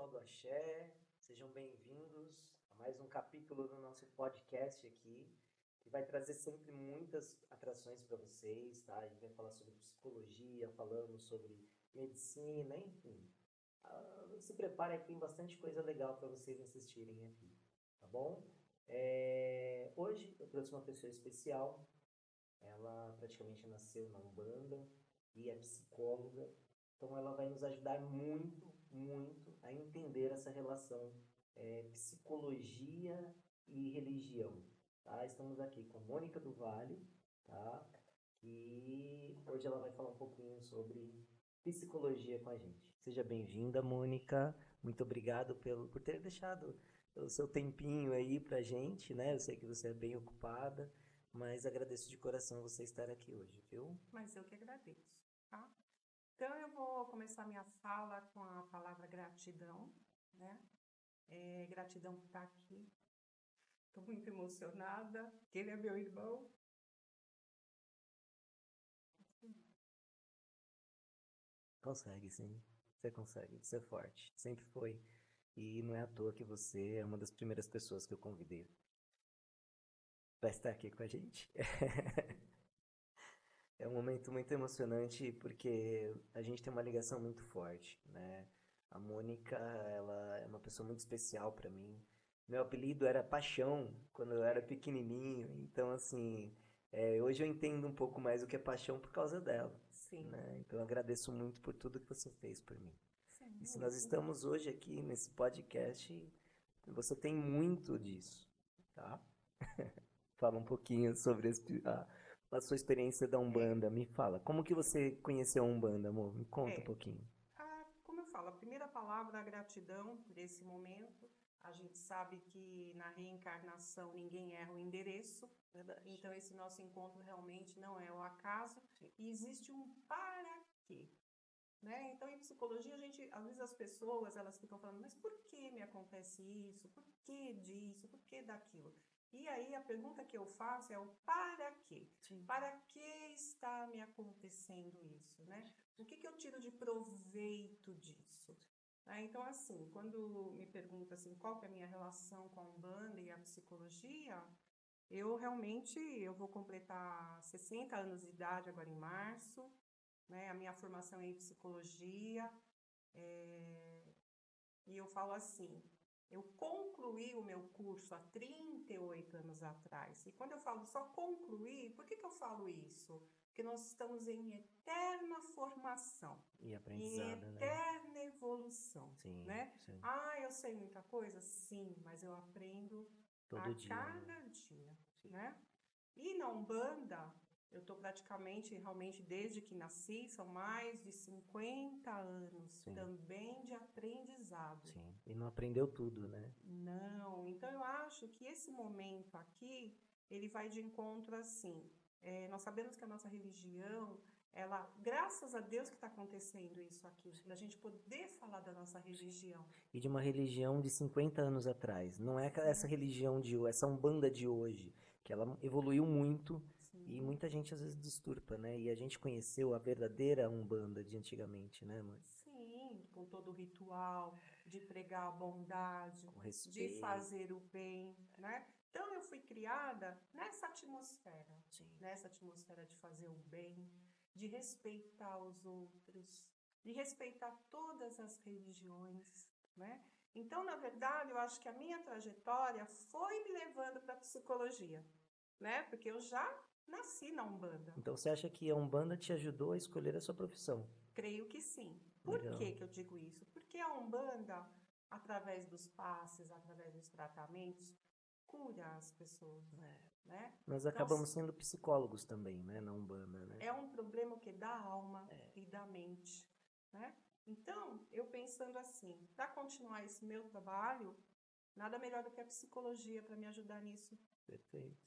pessoal do Axé, sejam bem-vindos a mais um capítulo do nosso podcast aqui, que vai trazer sempre muitas atrações para vocês, tá? A gente vai falar sobre psicologia, falamos sobre medicina, enfim. Se preparem que tem bastante coisa legal para vocês assistirem aqui, tá bom? Hoje eu trouxe uma pessoa especial, ela praticamente nasceu na Umbanda e é psicóloga. Então ela vai nos ajudar muito, muito a entender essa relação psicologia e religião. Tá? Estamos aqui com a Mônica do Vale, tá? E hoje ela vai falar um pouquinho sobre psicologia com a gente. Seja bem-vinda, Mônica. Muito obrigado por ter deixado o seu tempinho aí pra gente, né? Eu sei que você é bem ocupada, mas agradeço de coração você estar aqui hoje, viu? Mas eu que agradeço, tá? Então eu vou começar minha fala com a palavra gratidão, né? Gratidão por estar aqui. Estou muito emocionada, que ele é meu irmão. Consegue, sim. Você consegue, você é forte. Sempre foi. E não é à toa que você é uma das primeiras pessoas que eu convidei para estar aqui com a gente. É um momento muito emocionante porque a gente tem uma ligação muito forte, né? A Mônica, ela é uma pessoa muito especial para mim. Meu apelido era Paixão quando eu era pequenininho, então assim, hoje eu entendo um pouco mais o que é paixão por causa dela, Sim, né? Então eu agradeço muito por tudo que você fez por mim. sim, E se nós muito. estamos hoje aqui nesse podcast, você tem muito disso, tá? Fala um pouquinho sobre a sua experiência da É, Umbanda. Me fala, como que você conheceu a Umbanda, amor? Me conta um é. pouquinho. Como eu falo, a primeira palavra, a gratidão por esse momento. A gente sabe que na reencarnação ninguém erra o endereço. Verdade. Então esse nosso encontro realmente não é o acaso. E existe um para quê. Né? Então, em psicologia, às vezes as pessoas, elas ficam falando, mas por que me acontece isso? Por que disso? Por que daquilo? E aí a pergunta que eu faço é o para quê? Sim. Para que está me acontecendo isso, né? O que eu tiro de proveito disso? Então, assim, quando me pergunta assim, qual que é a minha relação com a Umbanda e a psicologia, eu vou completar 60 anos de idade agora em março, né? A minha formação é em psicologia, e eu falo assim, eu concluí o meu curso há 38 anos atrás. E quando eu falo só concluir, por que eu falo isso? Porque nós estamos em eterna formação, E em aprendizado, né? eterna evolução, Sim, né? sim. Ah, eu sei muita coisa? Sim, mas eu aprendo a Todo dia, né? cada dia, né? E na Umbanda, eu estou praticamente, realmente, desde que nasci, são mais de 50 anos Sim, também de aprendizado. sim. E não aprendeu tudo, né? Não, então eu acho que esse momento aqui, ele vai de encontro assim. Nós sabemos que a nossa religião, ela, graças a Deus que está acontecendo isso aqui, da gente poder falar da nossa religião. E de uma religião de 50 anos atrás. Não é essa Sim, religião de hoje, essa Umbanda de hoje, que ela evoluiu muito e sim. muita gente às vezes disturpa, né? E a gente conheceu a verdadeira Umbanda de antigamente, né, mãe? Sim, com todo o ritual de pregar a bondade, Com de respeito. fazer o bem, né? Então eu fui criada Sim. nessa atmosfera de fazer o bem, de respeitar os outros, de respeitar todas as religiões, né? Então, na verdade, eu acho que a minha trajetória foi me levando para a psicologia, né? Porque eu já nasci na Umbanda. Então você acha que a Umbanda te ajudou a escolher a sua profissão? Creio que sim. Por Legal. que eu digo isso? Porque a Umbanda, através dos passes, através dos tratamentos, cura as pessoas, né? Nós Então, acabamos sendo psicólogos também, né, na Umbanda, né? é um problema que da alma e da mente, né? Então, eu pensando assim, para continuar esse meu trabalho, nada melhor do que a psicologia para me ajudar nisso Perfeito.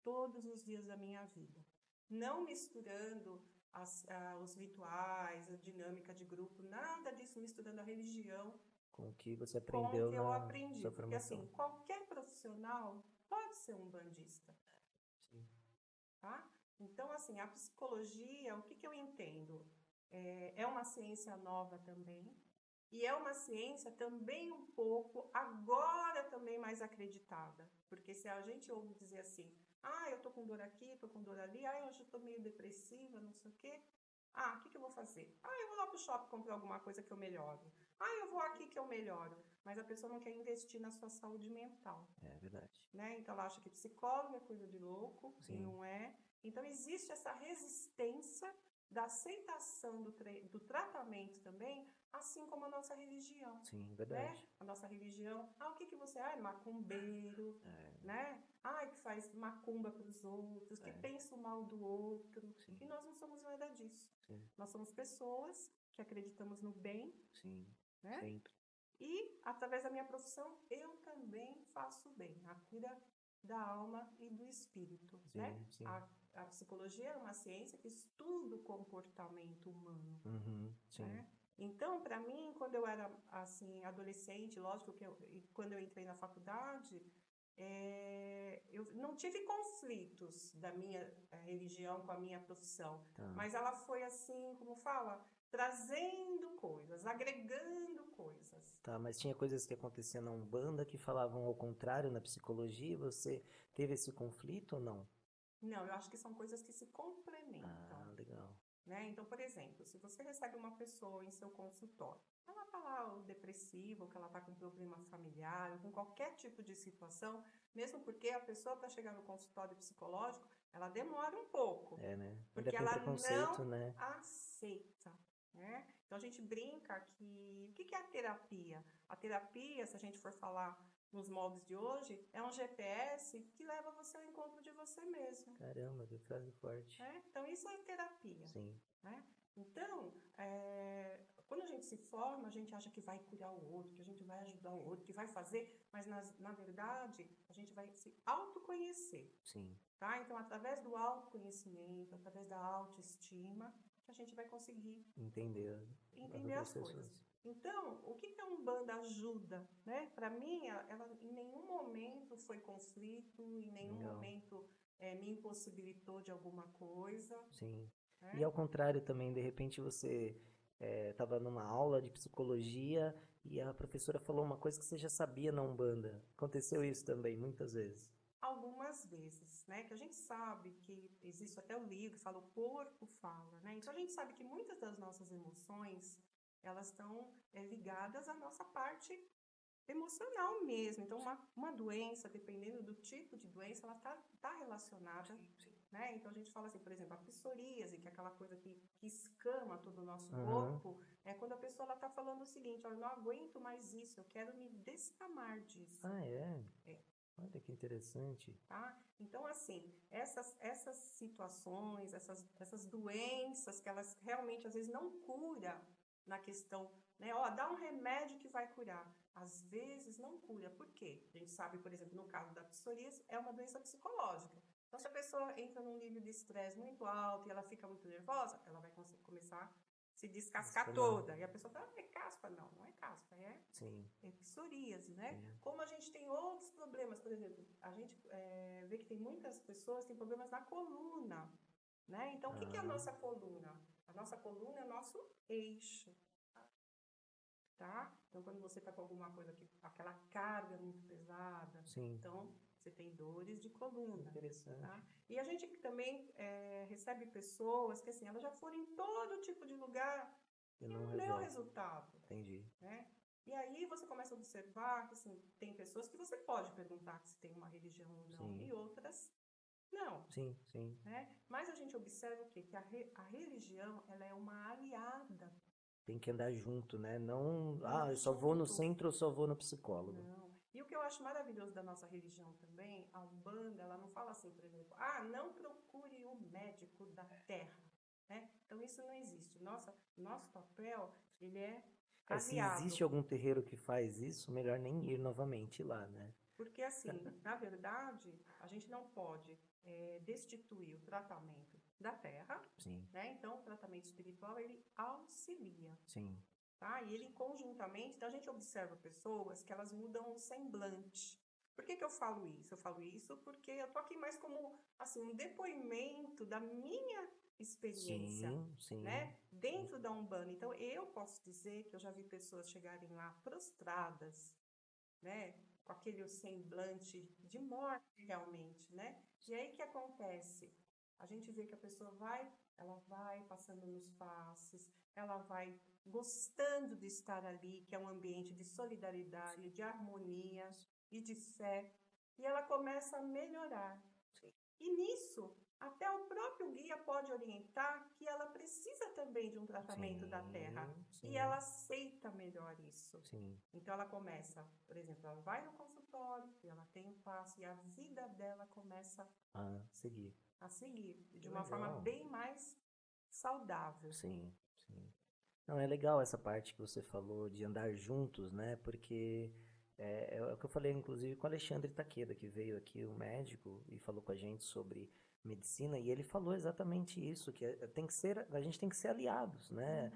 todos os dias da minha vida. Não misturando os rituais, a dinâmica de grupo, nada disso misturando a religião Com o que você com o aprendeu que eu na aprendi. sua Porque, formação. assim, qualquer profissional pode ser um bandista, Sim. tá? Então, assim, a psicologia, o que eu entendo? É uma ciência nova também, E é uma ciência também um pouco, agora também mais acreditada. Porque se a gente ouve dizer assim, eu tô com dor aqui, tô com dor ali, hoje eu tô meio depressiva, não sei o quê. O que eu vou fazer? Eu vou lá pro shopping comprar alguma coisa que eu melhoro. Eu vou aqui que eu melhoro. Mas a pessoa não quer investir na sua saúde mental. É verdade. Né? Então ela acha que psicólogo é coisa de louco, Sim. e não é. Então existe essa resistência da aceitação do tratamento também, assim como a nossa religião. Sim, verdade. Né? A nossa religião, o que você é? Macumbeiro, né? Que faz macumba para os outros, que pensa o mal do outro. Sim. E nós não somos nada disso. Sim. Nós somos pessoas que acreditamos no bem. Sim, né? Sempre. E, através da minha profissão, eu também faço bem, a cura da alma e do espírito, Sim, né? sim. A psicologia é uma ciência que estuda o comportamento humano, Sim. né? Então, para mim, quando eu era, assim, adolescente, lógico que quando eu entrei na faculdade, eu não tive conflitos da minha religião com a minha profissão, mas ela foi assim, como fala, trazendo coisas, agregando coisas. Tá, mas tinha coisas que aconteciam na Umbanda que falavam ao contrário na psicologia, você teve esse conflito ou não? Não, eu acho que são coisas que se complementam. Legal. Né? Então, por exemplo, se você recebe uma pessoa em seu consultório, ela está lá depressiva, ou que ela está com problema familiar, ou com qualquer tipo de situação, mesmo porque a pessoa para chegar no consultório psicológico, ela demora um pouco. Né? Porque Ainda tem ela preconceito, não né? aceita. Né? Então, a gente brinca que... O que é a terapia? A terapia, se a gente for falar nos moldes de hoje, é um GPS que leva você ao encontro de você mesmo. Caramba, que frase forte. Então, isso é terapia. Sim. Né? Então, quando a gente se forma, a gente acha que vai curar o outro, que a gente vai ajudar o outro, que vai fazer, mas na verdade, a gente vai se autoconhecer. Sim. Tá? Então, através do autoconhecimento, através da autoestima, que a gente vai conseguir entender as coisas. Então, o que a Umbanda ajuda? Né? Para mim, ela em nenhum momento foi conflito, em nenhum momento me impossibilitou de alguma coisa. Sim. Né? E ao contrário também, de repente você estava numa aula de psicologia e a professora falou uma coisa que você já sabia na Umbanda. Aconteceu isso também, muitas vezes. Algumas vezes, né? Que a gente sabe que existe até o livro que fala o corpo fala, né? Então a gente sabe que muitas das nossas emoções, elas estão ligadas à nossa parte emocional mesmo. Então uma doença, dependendo do tipo de doença, ela tá relacionada, né? Então a gente fala assim, por exemplo, a psoríase, que é aquela coisa que escama todo o nosso corpo, é quando a pessoa ela tá falando o seguinte, eu não aguento mais isso, eu quero me descamar disso. Olha que interessante. Tá? Então, assim, essas situações, essas doenças que elas realmente, às vezes, não curam na questão, né? Dá um remédio que vai curar. Às vezes, não cura. Por quê? A gente sabe, por exemplo, no caso da psoríase, é uma doença psicológica. Então, se a pessoa entra num nível de estresse muito alto e ela fica muito nervosa, ela vai começar a se descascar toda. E a pessoa fala, é caspa? Não, não é caspa, é psoríase, né? Sim. Como a gente tem outros problemas, por exemplo, a gente vê que tem muitas pessoas que têm problemas na coluna, né? Então, o que é a nossa coluna? A nossa coluna é o nosso eixo, tá? Então, quando você está com alguma coisa, aquela carga muito pesada, então você tem dores de coluna. Interessante. Tá? E a gente também recebe pessoas que, assim, elas já foram em todo tipo de lugar e não deu resultado. Entendi. Né? E aí você começa a observar que, assim, tem pessoas que você pode perguntar se tem uma religião ou não, e outras não. Sim. Né? Mas a gente observa o quê? Que a religião, ela é uma aliada. Tem que andar junto, né? Não, eu só vou no centro ou só vou no psicólogo. Não. E o que eu acho maravilhoso da nossa religião também, a Umbanda, ela não fala assim, por exemplo, não procure o médico da terra. Né? Então isso não existe. Nosso papel, ele é aliado. Se existe algum terreiro que faz isso, melhor nem ir novamente lá, né? Porque assim, na verdade, a gente não pode destituir o tratamento da terra. Sim. Né? Então, o tratamento espiritual, ele auxilia. Sim. Tá? E ele conjuntamente, então a gente observa pessoas que elas mudam o semblante. Por que eu falo isso? Eu falo isso porque eu tô aqui mais como assim, um depoimento da minha experiência, sim. né? dentro da Umbanda. Então, eu posso dizer que eu já vi pessoas chegarem lá prostradas, né? Com aquele semblante de morte realmente, né? E aí o que acontece? A gente vê que a pessoa ela vai passando nos passes, ela vai gostando de estar ali, que é um ambiente de solidariedade, de harmonia e de fé, e ela começa a melhorar. E nisso, até o próprio guia pode orientar que ela precisa também de um tratamento da terra. E ela aceita melhor isso. Sim. Então ela começa, por exemplo, ela vai no consultório, e ela tem um passo, e a vida dela começa a seguir. De uma forma bem mais saudável. Sim, sim. Não, é legal essa parte que você falou de andar juntos, né? Porque é o que eu falei, inclusive, com o Alexandre Taqueda, que veio aqui, o médico, e falou com a gente sobre medicina, e ele falou exatamente isso, que a gente tem que ser aliados, né?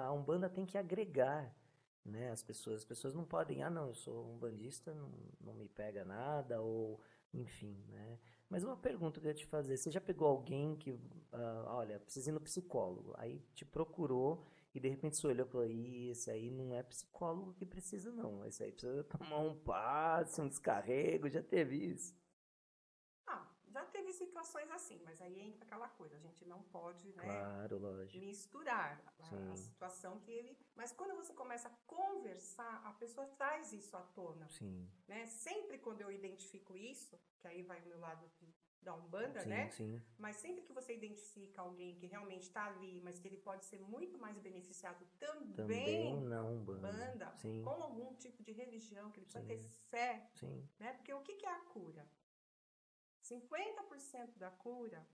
A Umbanda tem que agregar, né, as pessoas não podem, não, eu sou umbandista, não me pega nada, ou enfim, né? Mas uma pergunta que eu ia te fazer, você já pegou alguém que, olha, precisa ir no psicólogo, aí te procurou e de repente você olhou e falou, esse aí não é psicólogo que precisa não, esse aí precisa tomar um passe, um descarrego, já teve isso? Já teve situações assim, mas aí entra aquela coisa, a gente não pode, né, claro, lógico, misturar a situação que ele... Mas quando você começa a conversar, a pessoa traz isso à tona. Sim. Né? Sempre quando eu identifico isso, que aí vai o meu lado da Umbanda, Sim, né? sim. Mas sempre que você identifica alguém que realmente está ali, mas que ele pode ser muito mais beneficiado também na Umbanda, sim, com algum tipo de religião, que ele precisa ter sim, fé, sim. né? Porque o que é a cura? 50% da cura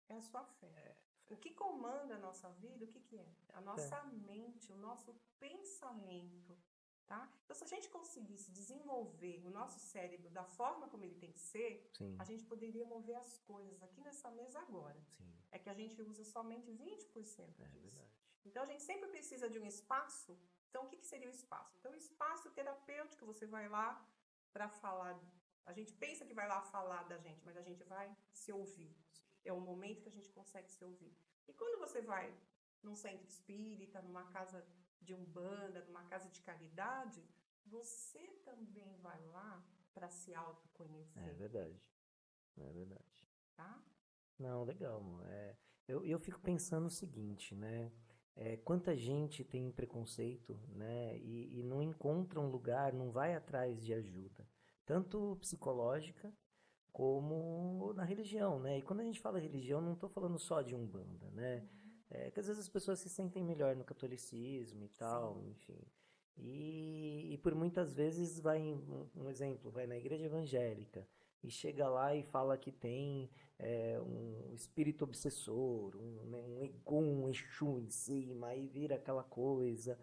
é a sua fé. O que comanda a nossa vida, o que é? A nossa mente, o nosso pensamento, tá? Então, se a gente conseguisse desenvolver o nosso cérebro da forma como ele tem que ser, sim, a gente poderia mover as coisas aqui nessa mesa agora. Sim. É que a gente usa somente 20% disso. Verdade. Então, a gente sempre precisa de um espaço. Então, o que seria o espaço? Então, o espaço terapêutico, você vai lá para falar. A gente pensa que vai lá falar da gente, mas a gente vai se ouvir. É o momento que a gente consegue se ouvir. E quando você vai num centro espírita, numa casa de umbanda, numa casa de caridade, você também vai lá para se autoconhecer. É verdade. É verdade. Tá? Não, legal. Eu fico pensando o seguinte, né? Quanta gente tem preconceito, né? E não encontra um lugar, não vai atrás de ajuda. Tanto psicológica como na religião, né? E quando a gente fala religião, não estou falando só de Umbanda, né? Que às vezes as pessoas se sentem melhor no catolicismo e tal, Sim. enfim. E por muitas vezes um exemplo, vai na igreja evangélica e chega lá e fala que tem um espírito obsessor, um Egum, um Exu em cima, e vira aquela coisa.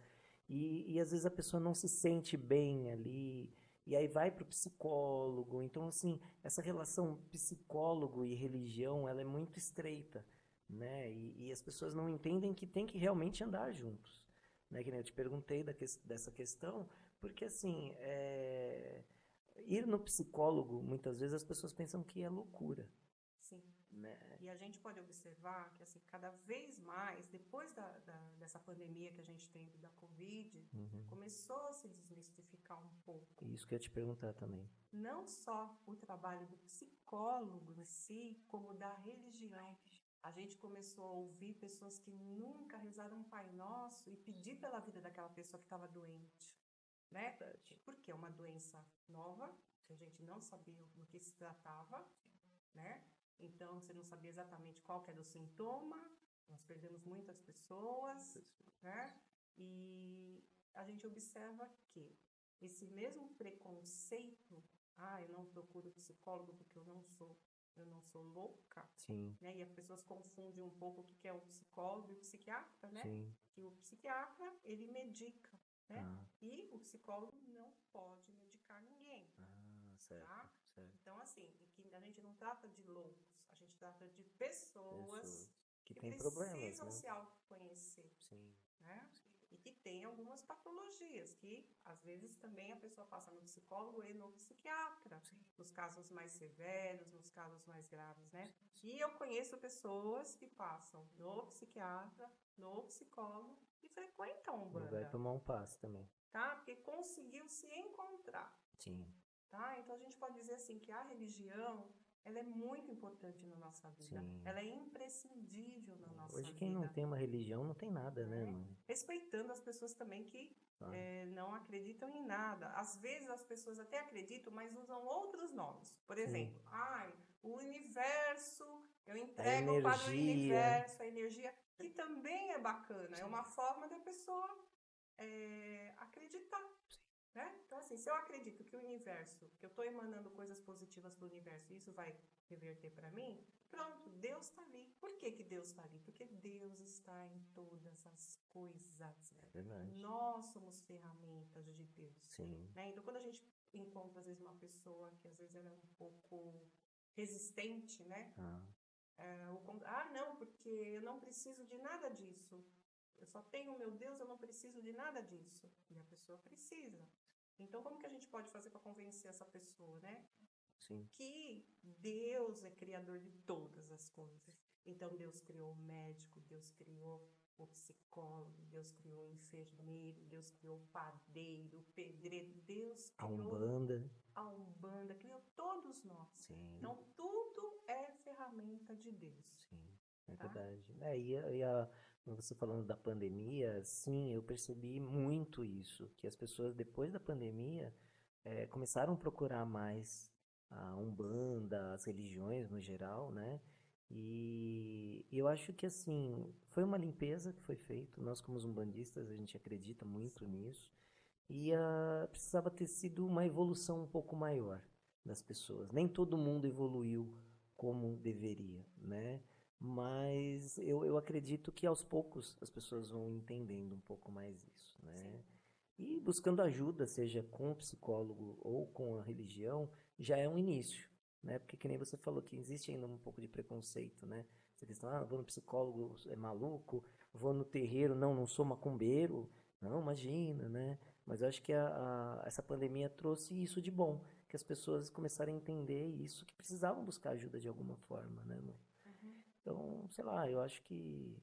E às vezes a pessoa não se sente bem ali, e aí vai para o psicólogo. Então, assim, essa relação psicólogo e religião, ela é muito estreita, né? E as pessoas não entendem que tem que realmente andar juntos, né? Que nem eu te perguntei dessa questão, porque, assim, ir no psicólogo, muitas vezes as pessoas pensam que é loucura. Sim. Né? E a gente pode observar que, assim, cada vez mais, depois dessa pandemia que a gente teve da Covid, começou a se desmistificar um pouco. Isso que eu ia te perguntar também. Não só o trabalho do psicólogo em si, como da religião. A gente começou a ouvir pessoas que nunca rezaram um Pai Nosso e pedir pela vida daquela pessoa que estava doente. Né? Porque é uma doença nova, que a gente não sabia do que se tratava, né? Então, você não sabia exatamente qual que era o sintoma, nós perdemos muitas pessoas, né? E a gente observa que esse mesmo preconceito, eu não procuro psicólogo porque eu não sou louca, né? E as pessoas confundem um pouco o que é o psicólogo e o psiquiatra, né? Sim. Que o psiquiatra, ele medica, né? E o psicólogo não pode medicar ninguém. Certo, tá? certo. Então, assim, que a gente não trata de loucos, a gente trata de pessoas que que tem precisam problemas, né? se autoconhecer. Sim. Né? e que tem algumas patologias, que às vezes também a pessoa passa no psicólogo e no psiquiatra, nos casos mais severos, nos casos mais graves, né? E eu conheço pessoas que passam no psiquiatra, no psicólogo e frequentam a E vai Umbanda, tomar um passo também. tá? Porque conseguiu se encontrar. Sim. Tá? Então a gente pode dizer assim que a religião, ela é muito importante na nossa vida. Sim. Ela é imprescindível na nossa Hoje vida. quem não tem uma religião não tem nada, né, mãe? Respeitando as pessoas também que Claro. não acreditam em nada. Às vezes as pessoas até acreditam, mas usam outros nomes. Por Sim. exemplo, o universo, eu entrego para o energia. universo, a energia, que também é bacana. É uma forma da pessoa acreditar. Né? Então, assim, se eu acredito que o universo, que eu estou emanando coisas positivas para o universo, e isso vai reverter para mim, pronto, Deus está ali. Por que Deus está ali? Porque Deus está em todas as coisas. É verdade. Nós somos ferramentas de Deus. Sim. Né? Então, quando a gente encontra, às vezes, uma pessoa que, às vezes, ela é um pouco resistente, né? Não, porque eu não preciso de nada disso. Eu só tenho o meu Deus, eu não preciso de nada disso. E a pessoa precisa. Então, como que a gente pode fazer para convencer essa pessoa, né? Sim. Que Deus é criador de todas as coisas. Então, Deus criou o médico, Deus criou o psicólogo, Deus criou o enfermeiro, Deus criou o padeiro, o pedreiro, Deus criou a Umbanda, criou todos nós. Sim. Então, tudo é ferramenta de Deus. Sim, é tá? verdade. Você falando da pandemia, sim, eu percebi muito isso, que as pessoas depois da pandemia começaram a procurar mais a Umbanda, as religiões no geral, né? E eu acho que assim, foi uma limpeza que foi feita. Nós como umbandistas, a gente acredita muito nisso. E precisava ter sido uma evolução um pouco maior das pessoas. Nem todo mundo evoluiu como deveria, né? Mas eu acredito que aos poucos as pessoas vão entendendo um pouco mais isso, né? E buscando ajuda, seja com o psicólogo ou com a religião, já é um início, né? Porque que nem você falou que existe ainda um pouco de preconceito, né? Essa questão, vou no psicólogo, é maluco, vou no terreiro, não sou macumbeiro, não, imagina, né? Mas eu acho que essa pandemia trouxe isso de bom, que as pessoas começaram a entender isso, que precisavam buscar ajuda de alguma forma, né, mãe? Então, sei lá, eu acho que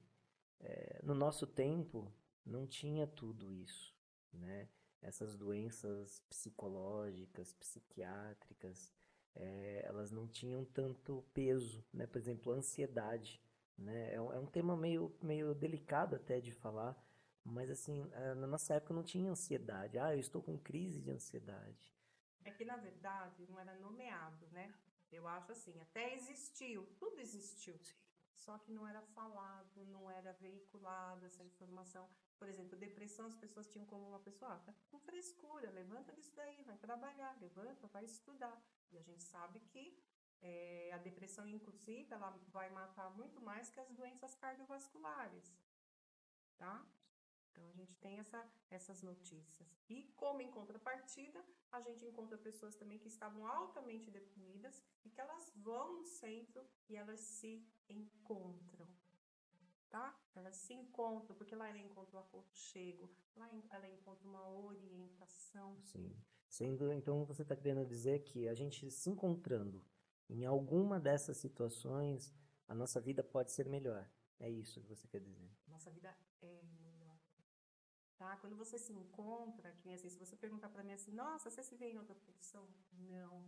no nosso tempo não tinha tudo isso, né? Essas doenças psicológicas, psiquiátricas, elas não tinham tanto peso, né? Por exemplo, a ansiedade, né? É um tema meio delicado até de falar, mas assim, na nossa época não tinha ansiedade. Eu estou com crise de ansiedade. É que, na verdade, não era nomeado, né? Eu acho assim, até existiu, tudo existiu. Só que não era falado, não era veiculado essa informação. Por exemplo, depressão, as pessoas tinham como uma pessoa, tá com frescura, levanta disso daí, vai trabalhar, levanta, vai estudar. E a gente sabe que a depressão, inclusive, ela vai matar muito mais que as doenças cardiovasculares, tá? Então, a gente tem essas notícias. E, como em contrapartida, a gente encontra pessoas também que estavam altamente deprimidas e que elas vão no centro e elas se encontram, tá? Elas se encontram, porque lá ela encontra um aconchego, lá ela encontra uma orientação. Sim. Então, você está querendo dizer que a gente se encontrando em alguma dessas situações, a nossa vida pode ser melhor. É isso que você quer dizer. Nossa vida é melhor. Tá? Quando você se encontra, que assim, se você perguntar para mim assim, nossa, você se vê em outra profissão? Não.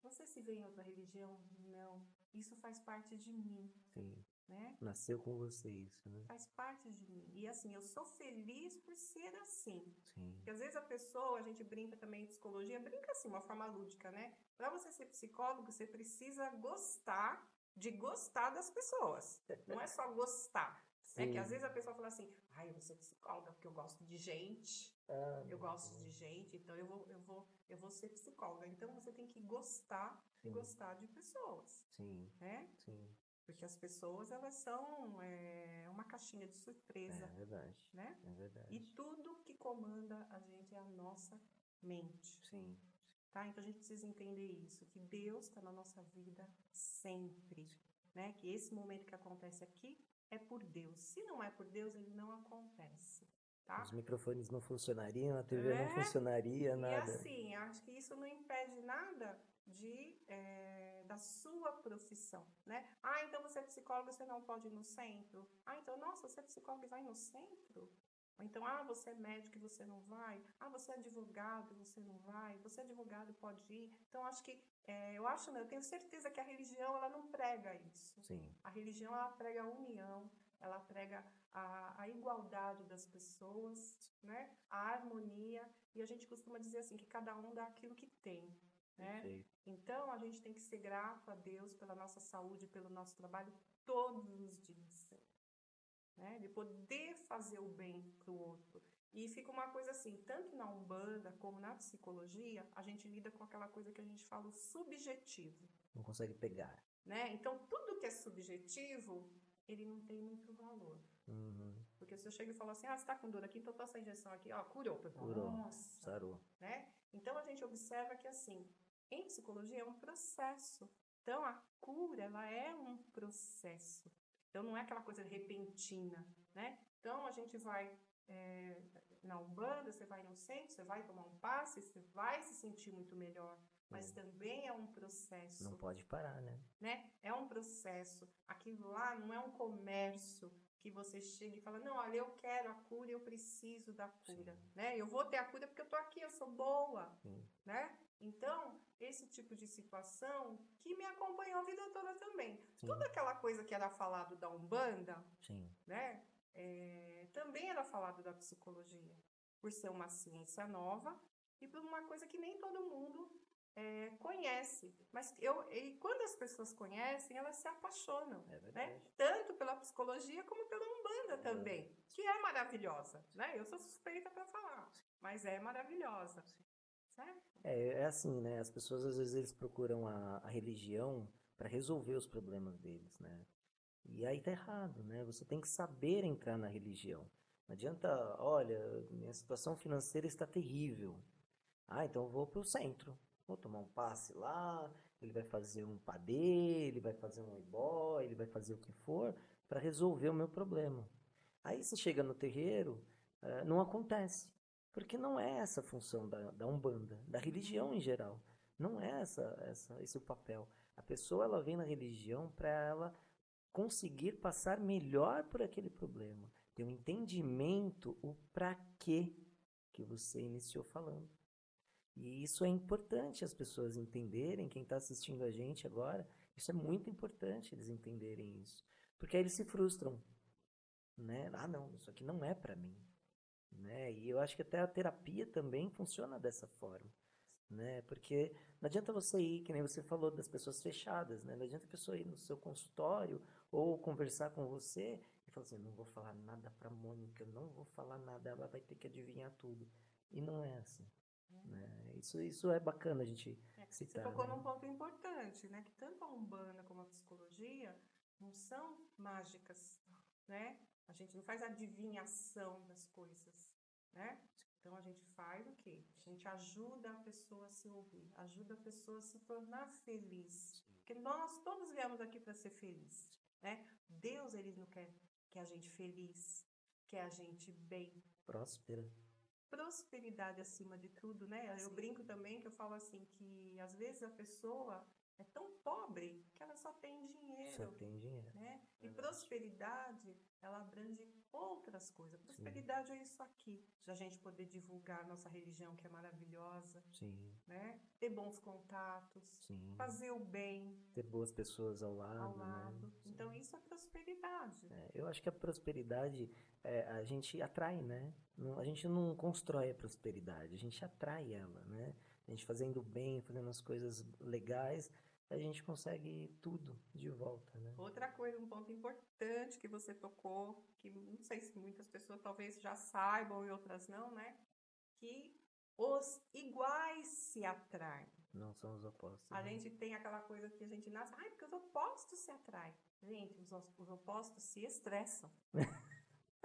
Você se vê em outra religião? Não. Isso faz parte de mim. Sim. Né? Nasceu com você isso, né? Faz parte de mim. E assim, eu sou feliz por ser assim. Sim. Porque às vezes a pessoa, a gente brinca também em psicologia, brinca assim, uma forma lúdica, né? Para você ser psicólogo, você precisa gostar das pessoas. Não é só gostar. É que às vezes a pessoa fala assim, eu vou ser psicóloga porque eu gosto de gente. Eu gosto de gente, então eu vou ser psicóloga. Então você tem que gostar de pessoas. Sim. Né? Sim. Porque as pessoas, elas são uma caixinha de surpresa. É verdade. Né? É verdade. E tudo que comanda a gente é a nossa mente. Sim. Tá? Então a gente precisa entender isso, que Deus está na nossa vida sempre. Né? Que esse momento que acontece aqui é por Deus. Se não é por Deus, ele não acontece. tá? Os microfones não funcionariam, a TV não funcionaria, E nada. assim, acho que isso não impede nada da sua profissão, né? Ah, então você é psicólogo, você não pode ir no centro? Ah, então, nossa, você é psicólogo e vai no centro? Ou então, você é médico e você não vai? Ah, você é advogado e você não vai? Você é advogado e pode ir? Então, acho que, eu tenho certeza que a religião, ela não prega isso. Sim. A religião, ela prega a união, ela prega a igualdade das pessoas, né? A harmonia, e a gente costuma dizer assim, que cada um dá aquilo que tem, né? Perfeito. Então, a gente tem que ser grato a Deus pela nossa saúde, pelo nosso trabalho, todos os dias, né? De poder fazer o bem para o outro. E fica uma coisa assim, tanto na Umbanda como na psicologia, a gente lida com aquela coisa que a gente fala, o subjetivo. Não consegue pegar. Né? Então, tudo que é subjetivo, ele não tem muito valor. Uhum. Porque se eu chego e falo assim, você tá com dor aqui, então toma essa injeção aqui, curou. Curou. Nossa. Sarou. Né? Então, a gente observa que, assim, em psicologia é um processo. Então, a cura, ela é um processo. Então, não é aquela coisa repentina, né? Então, a gente vai na Umbanda, você vai no centro, você vai tomar um passe, você vai se sentir muito melhor. Mas também é um processo. Não pode parar, né? É um processo. Aquilo lá não é um comércio que você chega e fala, não, olha, eu quero a cura, eu preciso da cura, né? Eu vou ter a cura porque eu tô aqui, eu sou boa, né? Então, esse tipo de situação que me acompanhou a vida toda também. Toda aquela coisa que era falado da Umbanda, né? Também era falado da psicologia, por ser uma ciência nova e por uma coisa que nem todo mundo conhece, mas e quando as pessoas conhecem, elas se apaixonam, né? Tanto pela psicologia como pela Umbanda também, que é maravilhosa, né? Eu sou suspeita para falar, mas é maravilhosa, certo? É assim, né? As pessoas às vezes eles procuram a religião para resolver os problemas deles, né? E aí tá errado, né? Você tem que saber entrar na religião. Não adianta, olha, minha situação financeira está terrível. Então eu vou pro centro. Vou tomar um passe lá, ele vai fazer um padê, ele vai fazer um ebó, ele vai fazer o que for para resolver o meu problema. Aí você chega no terreiro, não acontece. Porque não é essa a função da Umbanda, da religião em geral. Não é esse o papel. A pessoa ela vem na religião para ela conseguir passar melhor por aquele problema. Ter um entendimento, o para quê que você iniciou falando. E isso é importante as pessoas entenderem, quem está assistindo a gente agora, isso é muito importante eles entenderem isso. Porque aí eles se frustram, né? Não, isso aqui não é para mim, né? E eu acho que até a terapia também funciona dessa forma, né? Porque não adianta você ir, que nem você falou das pessoas fechadas, né? Não adianta a pessoa ir no seu consultório ou conversar com você e falar assim, não vou falar nada para Mônica, não vou falar nada, ela vai ter que adivinhar tudo. E não é assim. Né? Isso é bacana a gente citar. Você tocou num ponto importante, né? Que tanto a Umbanda como a psicologia não são mágicas, né? A gente não faz adivinhação das coisas, né? Então a gente faz o quê? A gente ajuda a pessoa a se ouvir, ajuda a pessoa a se tornar feliz. Porque nós todos viemos aqui para ser felizes, né? Deus, ele não quer que a gente feliz, quer a gente bem. Próspera. Prosperidade acima de tudo, né? Eu brinco também que eu falo assim que às vezes a pessoa é tão pobre que ela só tem dinheiro. Só tem dinheiro. Né? E prosperidade, ela abrange outras coisas. Prosperidade é isso aqui, de a gente poder divulgar a nossa religião, que é maravilhosa. Né? Ter bons contatos, fazer o bem. Ter boas pessoas ao lado. Né? Então, isso é prosperidade. Eu acho que a prosperidade, a gente atrai, né? A gente não constrói a prosperidade, a gente atrai ela, né? A gente fazendo bem, fazendo as coisas legais, a gente consegue tudo de volta, né? Outra coisa, um ponto importante que você tocou, que não sei se muitas pessoas talvez já saibam e outras não, né? Que os iguais se atraem. Não são os opostos. A gente tem aquela coisa que a gente nasce, porque os opostos se atraem. Gente, os opostos se estressam.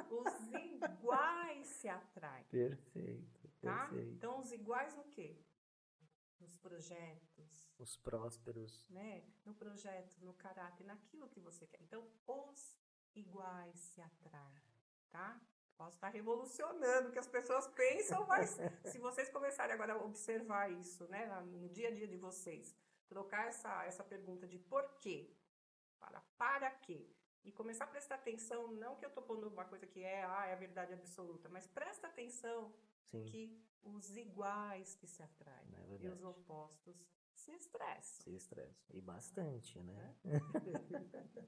Os iguais se atraem. Perfeito, tá? perfeito. Então, os iguais no quê? Nos projetos. Os prósperos. Né? No projeto, no caráter, naquilo que você quer. Então, os iguais se atraem, tá? Posso estar revolucionando o que as pessoas pensam, mas se vocês começarem agora a observar isso, né, no dia a dia de vocês, trocar essa pergunta de por quê, para quê, e começar a prestar atenção, não que eu estou pondo uma coisa que é a verdade absoluta, mas presta atenção Sim, que os iguais que se atraem é e os verdade. opostos se estressam. Se estressa. E bastante, né? Né?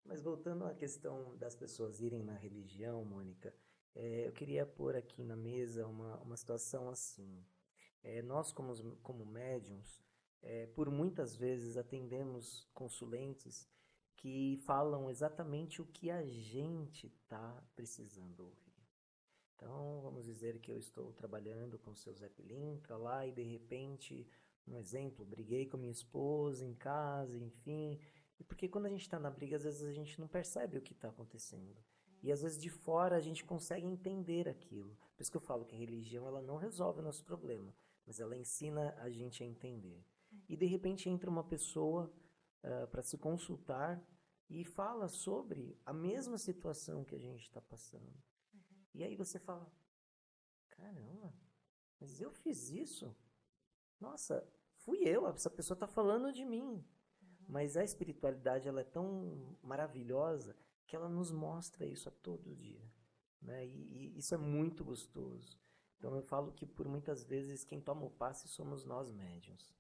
Mas voltando à questão das pessoas irem na religião, Mônica, eu queria pôr aqui na mesa uma situação assim. Nós, como médiums, por muitas vezes atendemos consulentes que falam exatamente o que a gente está precisando ouvir. Então, vamos dizer que eu estou trabalhando com o seu Zé Pilintra lá e de repente, um exemplo, briguei com a minha esposa em casa, enfim. E porque quando a gente está na briga, às vezes a gente não percebe o que está acontecendo. E às vezes de fora a gente consegue entender aquilo. Por isso que eu falo que a religião ela não resolve o nosso problema, mas ela ensina a gente a entender. E de repente entra uma pessoa para se consultar e fala sobre a mesma situação que a gente está passando. E aí você fala, caramba, mas eu fiz isso? Nossa, fui eu, essa pessoa está falando de mim. Mas a espiritualidade ela é tão maravilhosa que ela nos mostra isso a todo dia. Né? E isso é muito gostoso. Então eu falo que por muitas vezes quem toma o passe somos nós médiuns.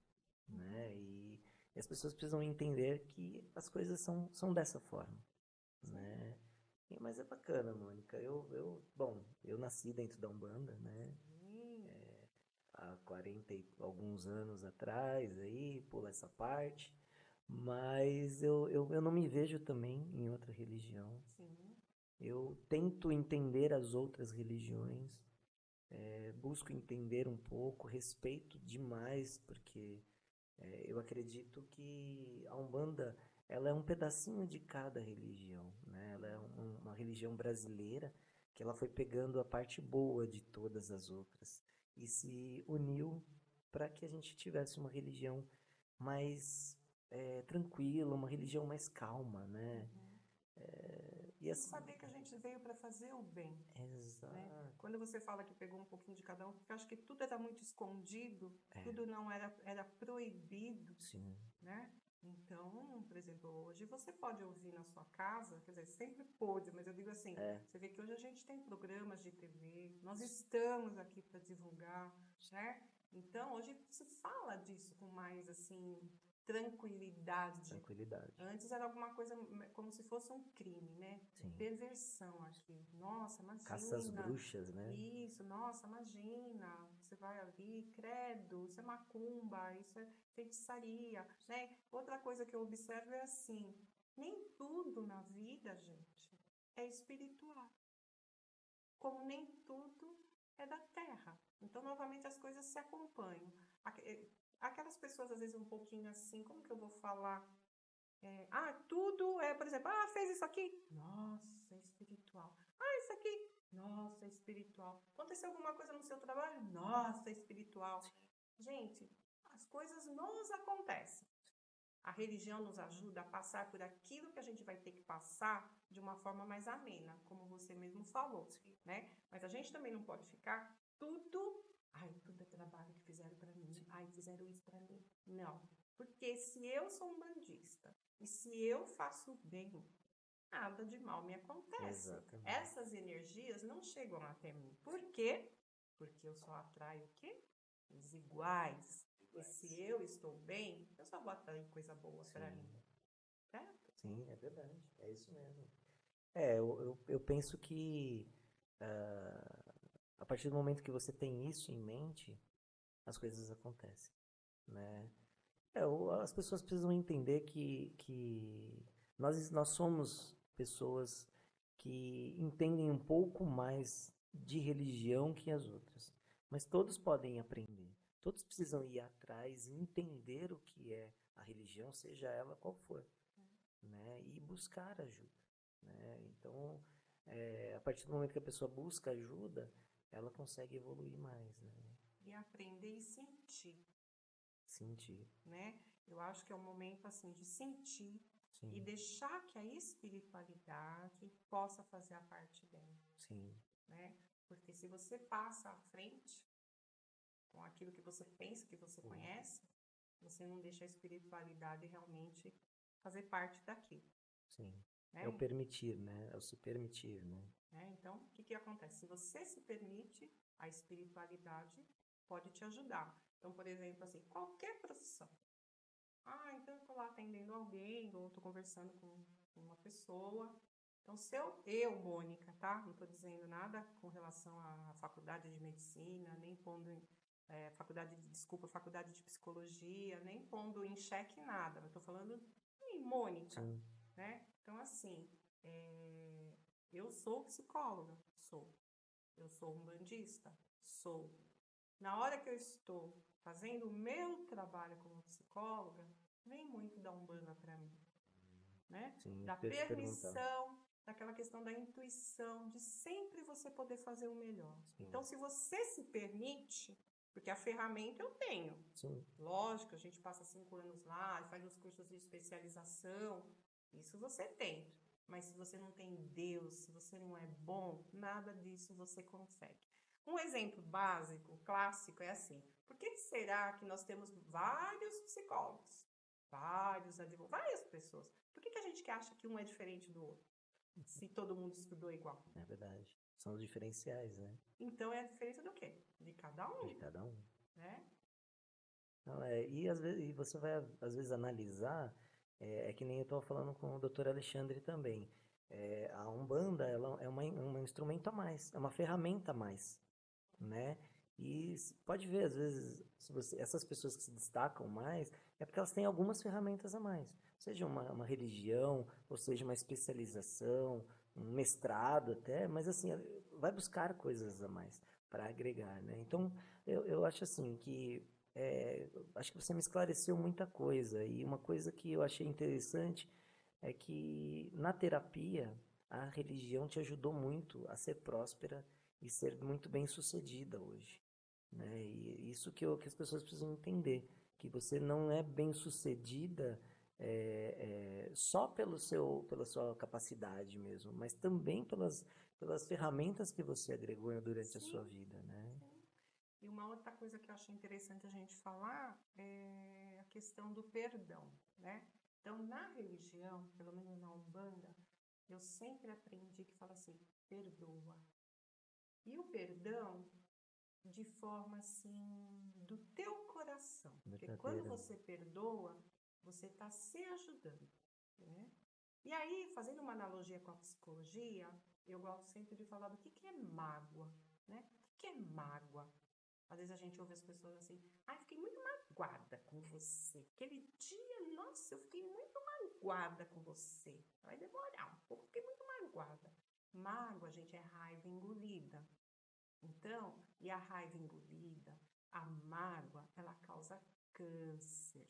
Né? E as pessoas precisam entender que as coisas são dessa forma. Né? Mas é bacana, Mônica. Bom, eu nasci dentro da Umbanda, né? Há 40 e alguns anos atrás, aí, pula essa parte. Mas eu não me vejo também em outra religião. Sim. Eu tento entender as outras religiões, busco entender um pouco, respeito demais, porque eu acredito que a Umbanda ela é um pedacinho de cada religião, né? Ela é uma religião brasileira que ela foi pegando a parte boa de todas as outras e se uniu para que a gente tivesse uma religião mais tranquila, uma religião mais calma, né? E E assim, saber que a gente veio para fazer o bem. exato. Né? Quando você fala que pegou um pouquinho de cada um, porque eu acho que tudo era muito escondido, tudo não era proibido, Sim, né? Então, por exemplo, hoje você pode ouvir na sua casa, quer dizer, sempre pôde, mas eu digo assim, você vê que hoje a gente tem programas de TV, nós estamos aqui para divulgar, né? Então, hoje se fala disso com mais, assim, tranquilidade. Antes era alguma coisa como se fosse um crime, né? sim. Perversão, acho que. Nossa, imagina. Caça às bruxas, né? Isso, nossa, imagina. Você vai ali, credo, isso é macumba, isso é feitiçaria, né? Outra coisa que eu observo é assim, nem tudo na vida, gente, é espiritual. Como nem tudo é da terra. Então, novamente, as coisas se acompanham. Aquelas pessoas, às vezes, um pouquinho assim, como que eu vou falar? Tudo é, por exemplo, fez isso aqui? Nossa, é espiritual. Isso aqui? Nossa, é espiritual. Aconteceu alguma coisa no seu trabalho? Nossa, é espiritual. Gente, as coisas nos acontecem. A religião nos ajuda a passar por aquilo que a gente vai ter que passar de uma forma mais amena, como você mesmo falou, né? Mas a gente também não pode ficar tudo é trabalho que fizeram para mim. Fizeram isso para mim. Não. Porque se eu sou um bandista e se eu faço bem, nada de mal me acontece. Exatamente. Essas energias não chegam até mim. Por quê? Porque eu só atraio o quê? Os iguais. E se eu estou bem, eu só vou atrair coisa boa para mim. Certo? Sim, é verdade. É isso mesmo. Eu penso que a partir do momento que você tem isso em mente, as coisas acontecem, né? As pessoas precisam entender que nós somos pessoas que entendem um pouco mais de religião que as outras. Mas todos podem aprender. Todos precisam ir atrás e entender o que é a religião, seja ela qual for, né? E buscar ajuda, né? Então, a partir do momento que a pessoa busca ajuda, ela consegue evoluir mais, né? E aprender e sentir. Sentir. Né? Eu acho que é um momento assim de sentir. Sim. E deixar que a espiritualidade possa fazer a parte dela. Sim. né? Porque se você passa à frente com aquilo que você pensa, que você conhece, você não deixa a espiritualidade realmente fazer parte daquilo. Sim. Né? É o permitir, né? É o se permitir, né? Então, o que acontece? Se você se permite, a espiritualidade pode te ajudar. Então, por exemplo, assim, qualquer profissão. Então eu estou lá atendendo alguém, ou estou conversando com uma pessoa. Então, se eu, Mônica, tá? Não estou dizendo nada com relação à faculdade de medicina, nem pondo faculdade de psicologia, nem pondo em xeque nada. Eu estou falando em Mônica, Sim. né? Então, assim, eu sou psicóloga, sou. Eu sou umbandista, sou. Na hora que eu estou fazendo o meu trabalho como psicóloga, vem muito da Umbanda para mim, né? Sim, Da perguntar. permissão, daquela questão da intuição, de sempre você poder fazer o melhor. Sim. Então, se você se permite, porque a ferramenta eu tenho. Sim. Lógico, a gente passa 5 anos lá, faz os cursos de especialização, isso você tem. Mas se você não tem Deus, se você não é bom, nada disso você consegue. Um exemplo básico, clássico, é assim. Por que será que nós temos vários psicólogos, vários advogados, várias pessoas? Por que a gente acha que um é diferente do outro? Se todo mundo estudou igual. É verdade. São os diferenciais, né? Então é a diferença do quê? De cada um. De cada um. Né? Não, e às vezes, e você vai, às vezes, analisar, que nem eu estava falando com o Dr. Alexandre também. A Umbanda, ela é um instrumento a mais, é uma ferramenta a mais, né? E pode ver, às vezes, essas pessoas que se destacam mais, é porque elas têm algumas ferramentas a mais. Seja uma religião, ou seja uma especialização, um mestrado até, mas assim, vai buscar coisas a mais para agregar, né? Então, eu acho assim que acho que você me esclareceu muita coisa. E uma coisa que eu achei interessante é que na terapia a religião te ajudou muito a ser próspera e ser muito bem sucedida hoje, né? E isso que as pessoas precisam entender, que você não é bem sucedida só pela sua capacidade mesmo, mas também pelas ferramentas que você agregou durante a sua vida, né? Sim. E uma outra coisa que eu achei interessante a gente falar é a questão do perdão, né? Então, na religião, pelo menos na Umbanda, eu sempre aprendi que fala assim, perdoa. E o perdão de forma assim, do teu coração. Porque quando você perdoa, você está se ajudando, né? E aí, fazendo uma analogia com a psicologia, eu gosto sempre de falar do que é mágoa, né? O que é mágoa? Às vezes a gente ouve as pessoas assim, fiquei muito magoada com você. Aquele dia, nossa, eu fiquei muito magoada com você. Vai demorar um pouco, fiquei muito magoada. Mágoa, gente, é raiva engolida. Então, e a raiva engolida, a mágoa, ela causa câncer,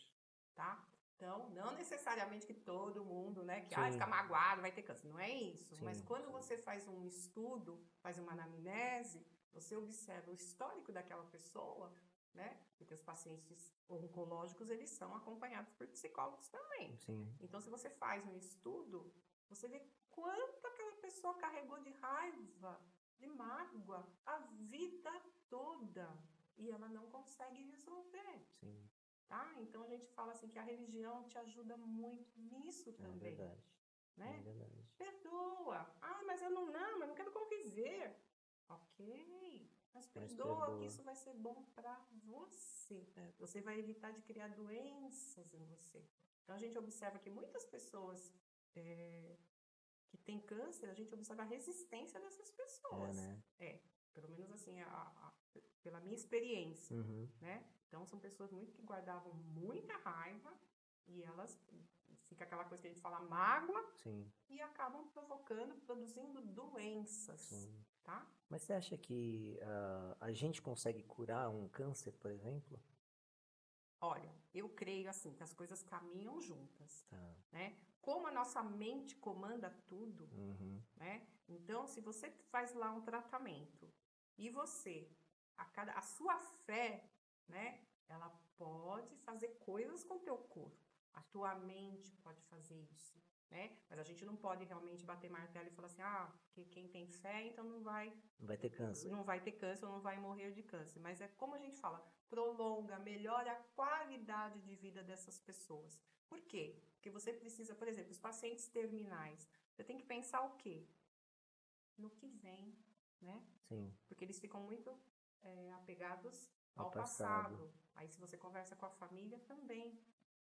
tá? Então, não necessariamente que todo mundo, né, que fica magoado, vai ter câncer. Não é isso. Mas quando você faz um estudo, faz uma anamnese, você observa o histórico daquela pessoa, né? Porque os pacientes oncológicos, eles são acompanhados por psicólogos também. Sim. Então, se você faz um estudo, você vê quanto aquela pessoa carregou de raiva, de mágoa, a vida toda. E ela não consegue resolver. Sim. Tá? Então a gente fala assim que a religião te ajuda muito nisso também. É verdade. Né? É verdade. Perdoa. Mas eu não quero conviver. Ok. Mas perdoa que isso vai ser bom para você. Você vai evitar de criar doenças em você. Então a gente observa que muitas pessoas que têm câncer, a gente observa a resistência dessas pessoas. Pelo menos assim, pela minha experiência, né? Então, são pessoas muito que guardavam muita raiva e elas, fica aquela coisa que a gente fala, mágoa, e acabam produzindo doenças, tá? Mas você acha que a gente consegue curar um câncer, por exemplo? Olha, eu creio assim, que as coisas caminham juntas, né? Como a nossa mente comanda tudo, né? Então, se você faz lá um tratamento e você, a sua fé, né? Ela pode fazer coisas com o teu corpo. A tua mente pode fazer isso. né? Mas a gente não pode realmente bater martelo e falar assim, que quem tem fé, então não vai ter câncer. não vai ter câncer, não vai morrer de câncer. Mas é como a gente fala, prolonga, melhora a qualidade de vida dessas pessoas. Por quê? Porque você precisa, por exemplo, os pacientes terminais, você tem que pensar o quê? No que vem, né? Sim. Porque eles ficam muito apegados Ao ao passado. Aí se você conversa com a família também,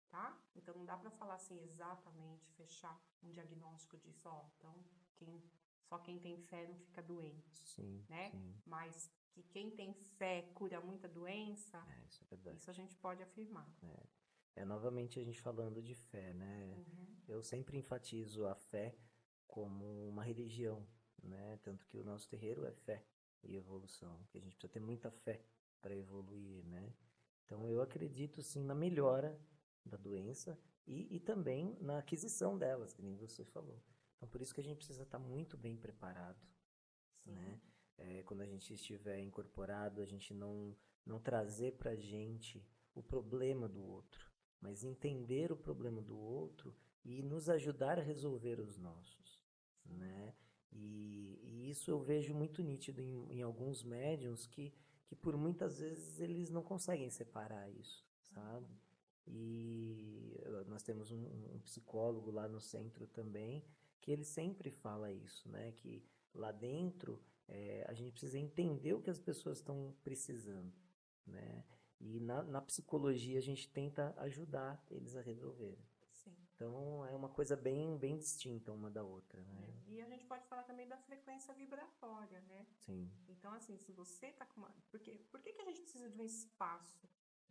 tá? Então não dá para falar assim exatamente, fechar um diagnóstico disso, então só quem tem fé não fica doente, sim, né? Sim. Mas que quem tem fé cura muita doença, Isso é verdade. isso a gente pode afirmar. Novamente a gente falando de fé, né? Uhum. Eu sempre enfatizo a fé como uma religião, né? Tanto que o nosso terreiro é fé e evolução, que a gente precisa ter muita fé para evoluir, né? Então eu acredito sim na melhora da doença e também na aquisição delas, que nem você falou. Então por isso que a gente precisa estar muito bem preparado, né? Quando a gente estiver incorporado, a gente não trazer para a gente o problema do outro, mas entender o problema do outro e nos ajudar a resolver os nossos, né? E isso eu vejo muito nítido em alguns médiuns que por muitas vezes eles não conseguem separar isso, sabe? E nós temos um psicólogo lá no centro também, que ele sempre fala isso, né? Que lá dentro a gente precisa entender o que as pessoas estão precisando, né? E na psicologia a gente tenta ajudar eles a resolver. Sim. Então é uma coisa bem, bem distinta uma da outra, né? E a gente pode falar também da frequência vibratória, né? Sim. Então, assim, se você tá com uma... Por que que a gente precisa de um espaço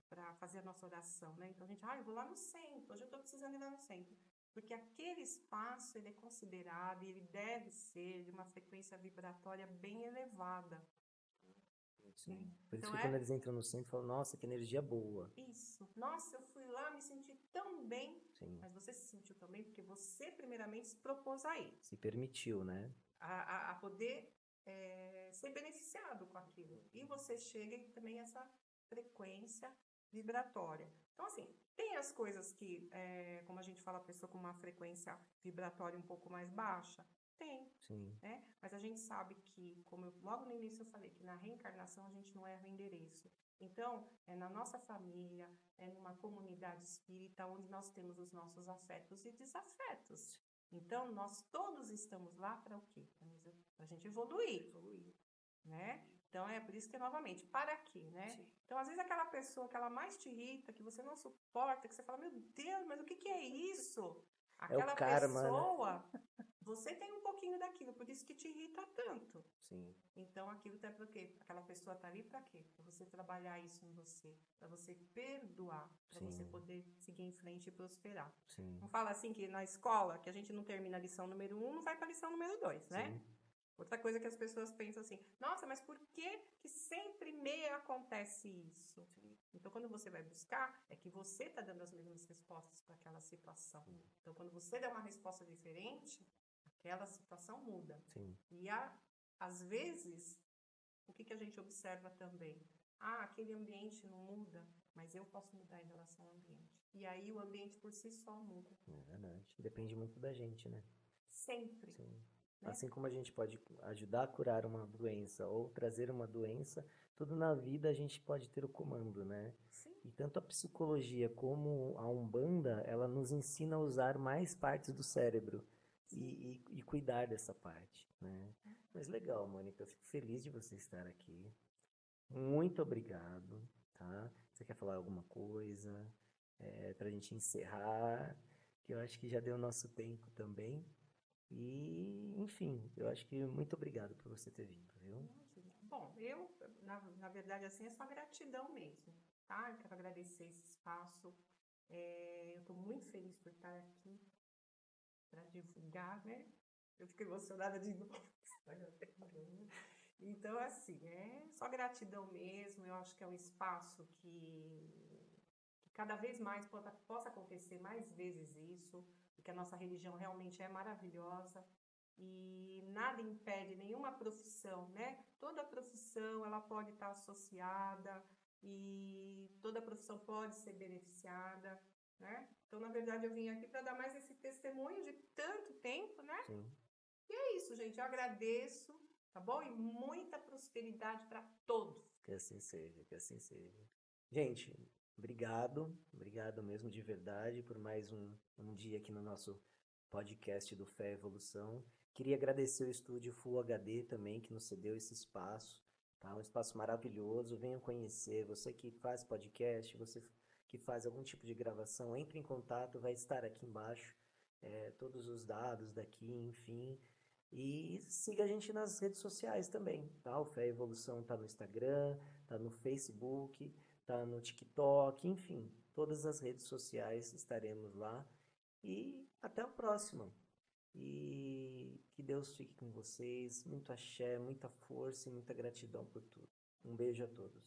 para fazer a nossa oração, né? Então, a gente, eu vou lá no centro, hoje eu estou precisando ir lá no centro. Porque aquele espaço, ele é considerado e ele deve ser de uma frequência vibratória bem elevada. Sim. Por isso Então, que quando eles entram no centro, falam, nossa, que energia boa. Isso. Nossa, eu fui lá, me senti tão bem. Sim. Mas você se sentiu tão bem porque você, primeiramente, se propôs a ir. Se permitiu, né? A poder ser beneficiado com aquilo. E você chega e também essa frequência vibratória. Então, assim, tem as coisas que, como a gente fala, a pessoa com uma frequência vibratória um pouco mais baixa, tem. Sim. Né? Mas a gente sabe que, como logo no início eu falei, que na reencarnação a gente não erra o endereço. Então, é na nossa família, é numa comunidade espírita onde nós temos os nossos afetos e desafetos. Então, nós todos estamos lá para o quê? Para a gente evoluir, né? Então, é por isso que, novamente, para quê, né? Sim. Então, às vezes, aquela pessoa que ela mais te irrita, que você não suporta, que você fala, meu Deus, mas o que é isso? Aquela é o karma, pessoa, né? Você tem um pouquinho daquilo, por isso que te irrita tanto. Sim. Então, aquilo tá para quê? Aquela pessoa tá ali para quê? Para você trabalhar isso em você, para você perdoar, para você poder seguir em frente e prosperar. Sim. Não fala assim que na escola, que a gente não termina a lição número 1, não vai para a lição número 2, né? Sim. Outra coisa que as pessoas pensam assim, nossa, mas por que sempre me acontece isso? Então, quando você vai buscar, é que você está dando as mesmas respostas para aquela situação. Então, quando você dá uma resposta diferente, aquela situação muda. Sim. E às vezes, o que a gente observa também? Aquele ambiente não muda, mas eu posso mudar em relação ao ambiente. E aí o ambiente por si só muda. É verdade. Depende muito da gente, né? Sempre. Sim. Né? Assim como a gente pode ajudar a curar uma doença ou trazer uma doença, tudo na vida a gente pode ter o comando, né? Sim. E tanto a psicologia como a Umbanda, ela nos ensina a usar mais partes do cérebro e cuidar dessa parte, né? Mas legal, Mônica, eu fico feliz de você estar aqui. Muito obrigado, tá? Você quer falar alguma coisa pra gente encerrar? Que eu acho que já deu nosso tempo também. E, enfim, eu acho que muito obrigado por você ter vindo, viu? Bom, eu, na verdade, assim, é só gratidão mesmo, tá? Eu quero agradecer esse espaço. Eu estou muito feliz por estar aqui para divulgar, né? Eu fico emocionada de novo. Então, assim, é só gratidão mesmo. Eu acho que é um espaço que cada vez mais possa acontecer mais vezes isso, porque a nossa religião realmente é maravilhosa e nada impede nenhuma profissão, né? Toda profissão ela pode estar associada e toda profissão pode ser beneficiada. né? Então, na verdade, eu vim aqui para dar mais esse testemunho de tanto tempo, né? Sim. É isso, gente. Eu agradeço, tá bom? E muita prosperidade para todos. Que assim seja, que assim seja. Gente, obrigado mesmo de verdade por mais um dia aqui no nosso podcast do Fé e Evolução. Queria agradecer o estúdio Full HD também, que nos cedeu esse espaço, tá? Um espaço maravilhoso, venham conhecer. Você que faz podcast, você que faz algum tipo de gravação, entre em contato, vai estar aqui embaixo, todos os dados daqui, enfim. E siga a gente nas redes sociais também, tá? O Fé e Evolução tá no Instagram, tá no Facebook, tá no TikTok, enfim, todas as redes sociais estaremos lá. E até o próximo. E que Deus fique com vocês, muito axé, muita força e muita gratidão por tudo. Um beijo a todos.